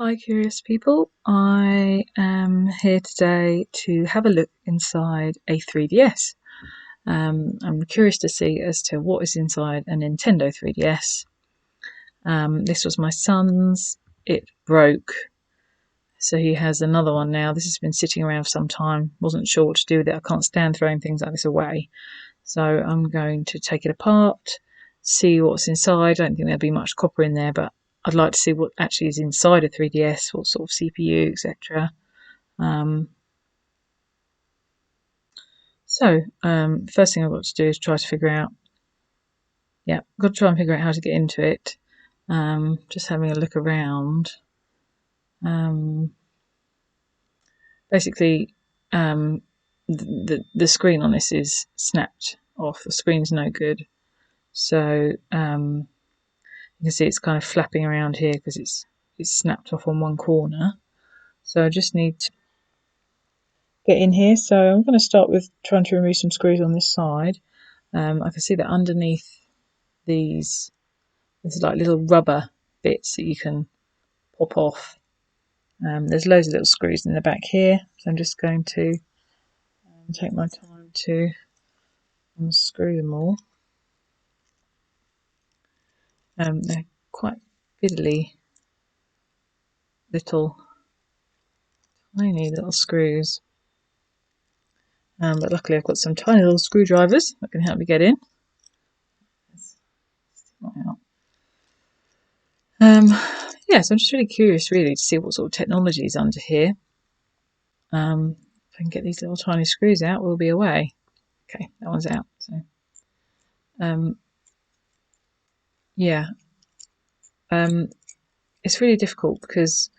Hi curious people, I am here today to have a look inside a 3DS. I'm curious to see as to what is inside a Nintendo 3DS. This was my son's, it broke, so he has another one now. This has been sitting around for some time, wasn't sure what to do with it. I can't stand throwing things like this away, so I'm going to take it apart, see what's inside. I don't think there'll be much copper in there, but I'd like to see what actually is inside a 3DS, what sort of CPU, etc. First thing I've got to do is try to figure out, I've got to try and figure out how to get into it. Just having a look around. Basically, the screen on this is snapped off. The screen's no good. So, you can see it's kind of flapping around here because it's snapped off on one corner. So I just need to get in here. So I'm going to start with trying to remove some screws on this side. I can see that underneath these, there's like little rubber bits that you can pop off. There's loads of little screws in the back here, so I'm just going to take my time to unscrew them all. They're quite fiddly little, tiny little screws. But luckily I've got some tiny little screwdrivers that can help me get in. So I'm just really curious really to see what sort of technology is under here. If I can get these little tiny screws out, we'll be away. Okay, that one's out. So, it's really difficult because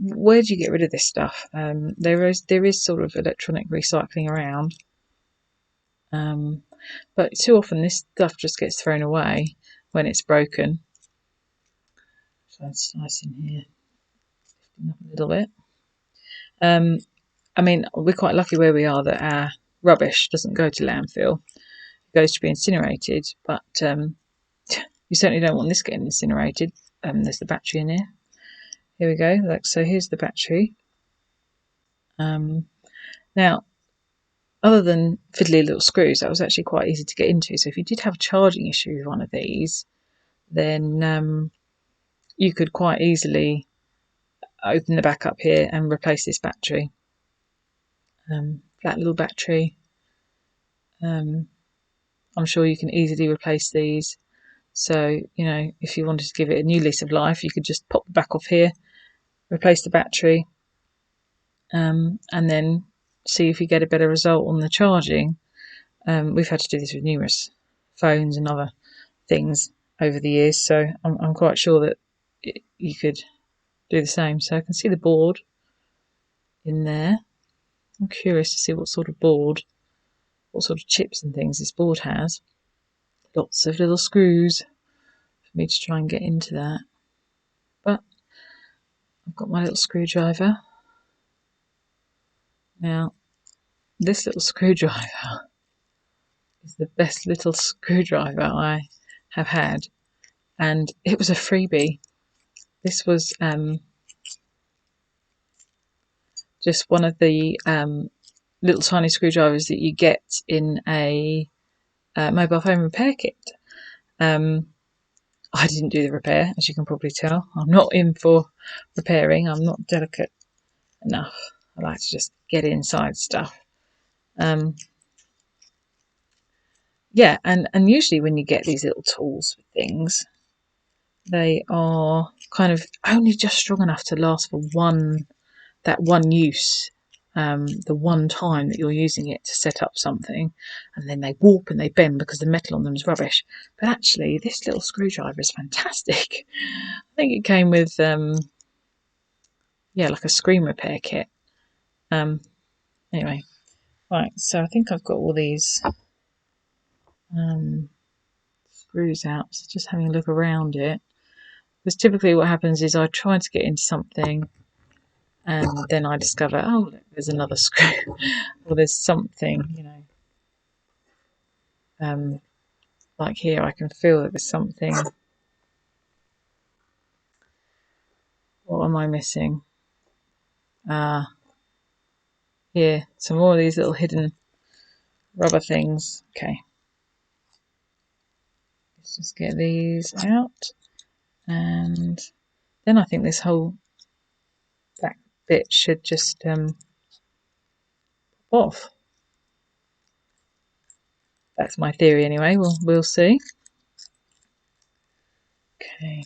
where do you get rid of this stuff? There is sort of electronic recycling around, but too often this stuff just gets thrown away when it's broken. So I'd slice in here, lifting up a little bit. I mean, we're quite lucky where we are that our rubbish doesn't go to landfill; it goes to be incinerated. But you certainly don't want this getting incinerated. There's the battery in here. Here we go. Like so. Here's the battery. Now, other than fiddly little screws, that was actually quite easy to get into. So if you did have a charging issue with one of these, then you could quite easily open the back up here and replace this battery. Flat little battery. I'm sure you can easily replace these. So, you know, if you wanted to give it a new lease of life, you could just pop the back off here, replace the battery, and then see if you get a better result on the charging. We've had to do this with numerous phones and other things over the years, so I'm quite sure that you could do the same. So I can see the board in there. I'm curious to see what sort of board, what sort of chips and things this board has. Lots of little screws for me to try and get into that. But I've got my little screwdriver. Now, this little screwdriver is the best little screwdriver I have had, and it was a freebie. This was just one of the little tiny screwdrivers that you get in a mobile phone repair kit. I didn't do the repair, as you can probably tell. I'm not in for repairing. I'm not delicate enough. I like to just get inside stuff. Yeah, and usually when you get these little tools for things, they are kind of only just strong enough to last for that one use, the one time that you're using it to set up something, and then they warp and they bend because the metal on them is rubbish. But actually, this little screwdriver is fantastic. I think it came with, like a screen repair kit. Anyway, right, so I think I've got all these screws out, so just having a look around it. Because typically what happens is I try to get into something and then I discover, oh, look, there's another screw, or there's something, you know, like here I can feel that there's something. What am I missing? Here, some more of these little hidden rubber things. Okay, let's just get these out, and then I think this whole back bit should just pop off. That's my theory anyway. We'll see. Okay,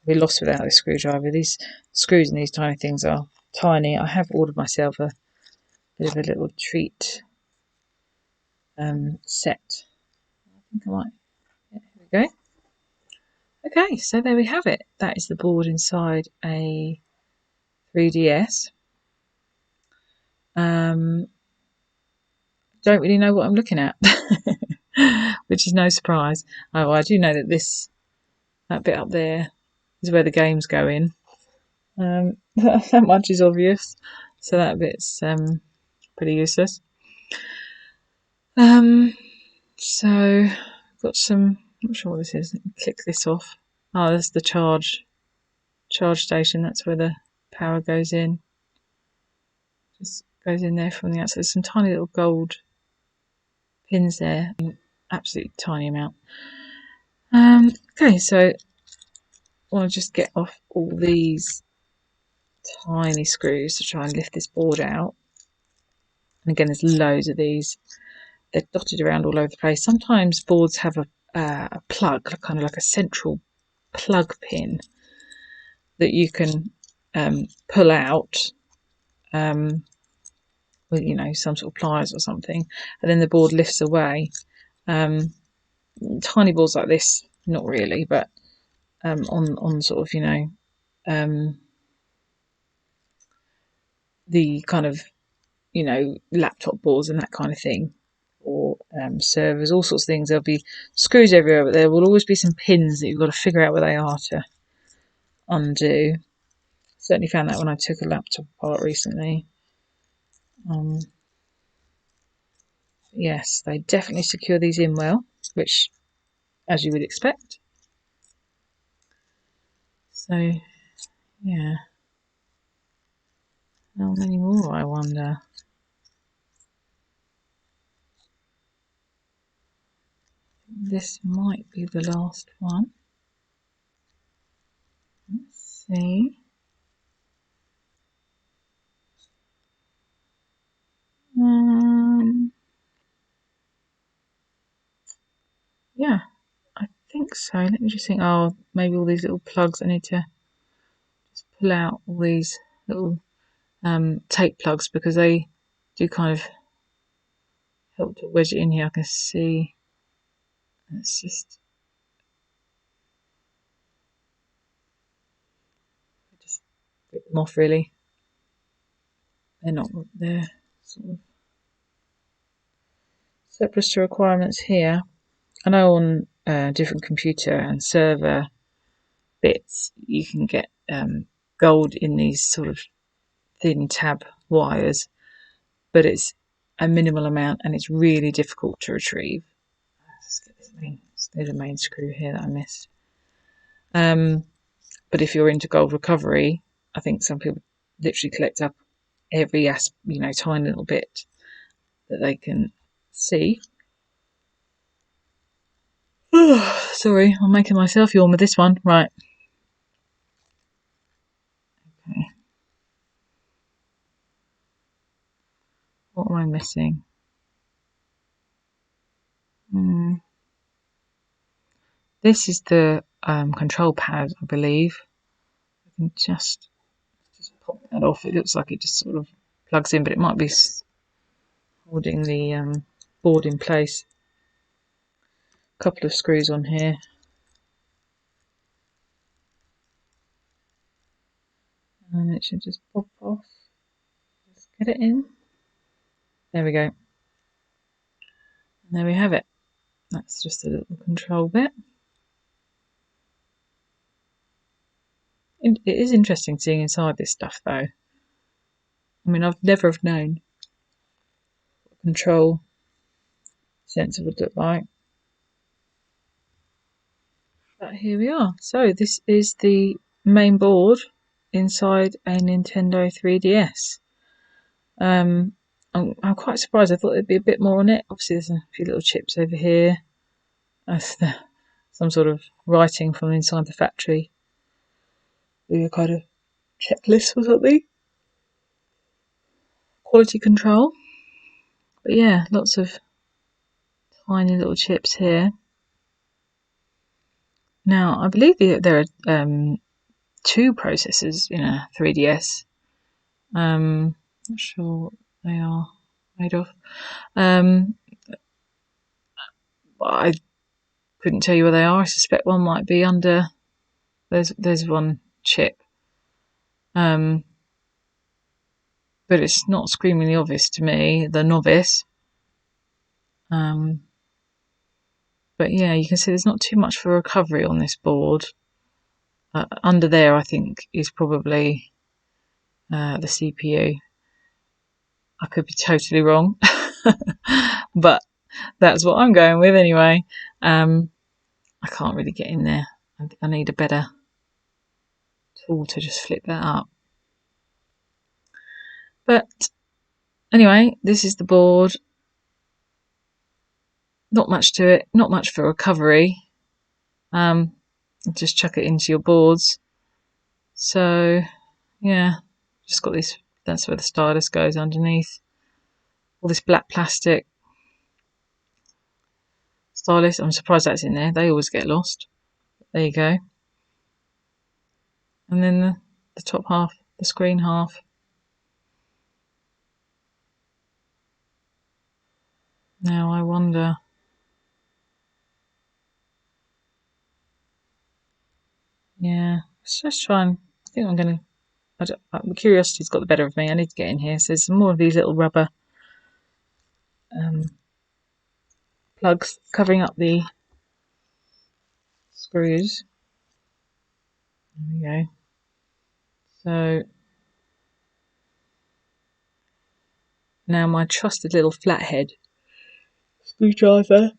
we're lost without this screwdriver. These screws and these tiny things are tiny. I have ordered myself a bit of a little treat set. I think I might. Yeah, here we go. Okay, so there we have it. That is the board inside a 3DS. Don't really know what I'm looking at, which is no surprise. Oh, I do know that that bit up there is where the games go in. That much is obvious, so that bit's pretty useless. So I've got some. I'm not sure what this is. Let me click this off. Oh, that's the charge station. That's where the power goes in. Just goes in there from the outside. There's some tiny little gold pins there. Absolutely tiny amount. Okay, so I want to just get off all these tiny screws to try and lift this board out. And again, there's loads of these. They're dotted around all over the place. Sometimes boards have a plug, kind of like a central plug pin that you can pull out with, you know, some sort of pliers or something, and then the board lifts away. Tiny boards like this, not really, but on sort of, you know, the kind of, you know, laptop boards and that kind of thing, or servers, all sorts of things. There'll be screws everywhere, but there will always be some pins that you've got to figure out where they are to undo. Certainly found that when I took a laptop apart recently. Yes, they definitely secure these in well, which, as you would expect. So, yeah. How many more, I wonder? This might be the last one. Let's see. Yeah, I think so. Let me just think. Oh, maybe all these little plugs. I need to just pull out all these little tape plugs because they do kind of help to wedge it in here. I can see. Let's just rip them off. Really, they're not. They're sort of surplus to requirements here. I know on different computer and server bits you can get gold in these sort of thin tab wires, but it's a minimal amount and it's really difficult to retrieve. There's a main screw here that I missed. But if you're into gold recovery, I think some people literally collect up every you know, tiny little bit that they can see. Sorry, I'm making myself yawn with this one. Right. Okay. What am I missing? This is the control pad, I believe. I can just pop that off. It looks like it just sort of plugs in, but it might be holding the board in place. A couple of screws on here. And it should just pop off. Let's get it in. There we go. And there we have it. That's just a little control bit. It is interesting seeing inside this stuff, though. I mean, I've never have known what control sensor would look like. But here we are. So this is the main board inside a Nintendo 3DS. I'm quite surprised. I thought there'd be a bit more on it. Obviously, there's a few little chips over here. That's some sort of writing from inside the factory. Maybe a kind of checklist or something. Quality control. But yeah, lots of tiny little chips here. Now, I believe there are 2 processors in a 3DS. Not sure what they are made of. I couldn't tell you where they are. I suspect one might be under. There's one chip. But it's not screamingly obvious to me, the novice. But yeah, you can see there's not too much for recovery on this board. Under there, I think, is probably the CPU. I could be totally wrong, but that's what I'm going with anyway. I can't really get in there. I need a better tool to just flip that up. But anyway, this is the board. Not much to it, not much for recovery. Just chuck it into your boards. So yeah, just got this. That's where the stylus goes underneath. All this black plastic stylus. I'm surprised that's in there. They always get lost. There you go. And then the top half, the screen half. Now I wonder. Yeah, let's just try and. I think I'm going to. Curiosity's got the better of me. I need to get in here. So there's some more of these little rubber plugs covering up the screws. There we go. So now my trusted little flathead screwdriver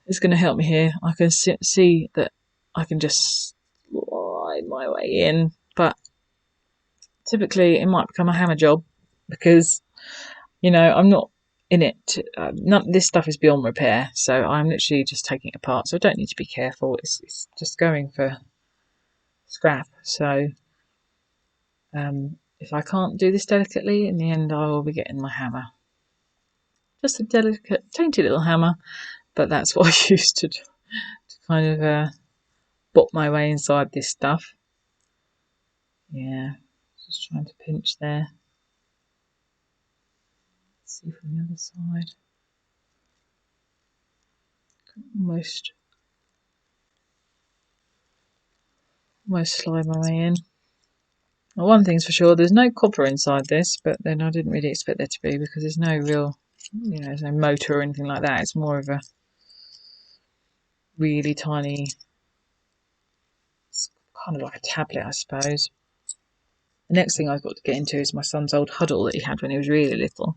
is going to help me here. I can see that I can just slide my way in, but typically it might become a hammer job because, I'm not in it. This stuff is beyond repair, so I'm literally just taking it apart. So I don't need to be careful. It's just going for scrap. So if I can't do this delicately, in the end I will be getting my hammer. Just a delicate, dainty little hammer, but that's what I used to kind of bop my way inside this stuff. Yeah, just trying to pinch there. Let's see from the other side. Almost slide my way in. Well, one thing's for sure, there's no copper inside this, but then I didn't really expect there to be because there's no real, there's no motor or anything like that. It's more of a really tiny, it's kind of like a tablet, I suppose. The next thing I've got to get into is my son's old Huddle that he had when he was really little.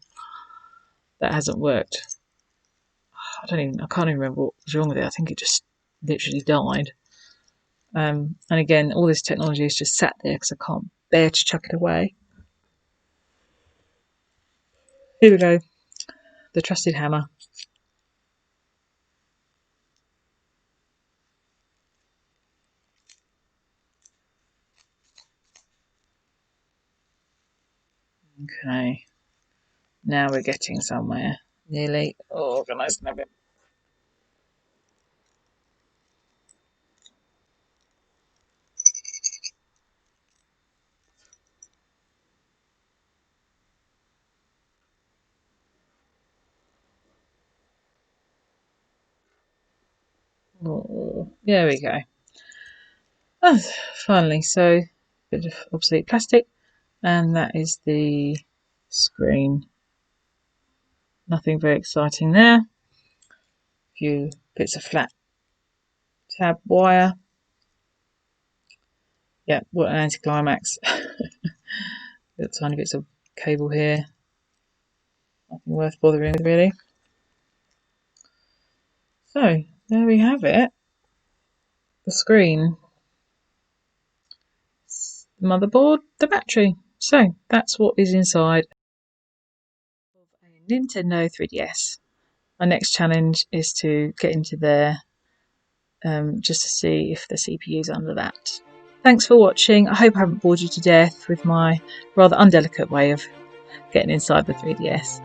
That hasn't worked. I can't even remember what was wrong with it. I think it just literally died. And again, all this technology is just sat there because I can't bear to chuck it away. Here we go. The trusted hammer. Okay. Now we're getting somewhere. Nearly organised a bit. Oh, there we go. Oh, finally, so a bit of obsolete plastic, and that is the screen. Nothing very exciting there. A few bits of flat tab wire. Yeah, what an anticlimax. Got tiny bits of cable here. Nothing worth bothering with, really. So, there we have it. The screen, the motherboard, the battery. So, that's what is inside of a Nintendo 3DS. My next challenge is to get into there just to see if the CPU is under that. Thanks for watching. I hope I haven't bored you to death with my rather undelicate way of getting inside the 3DS.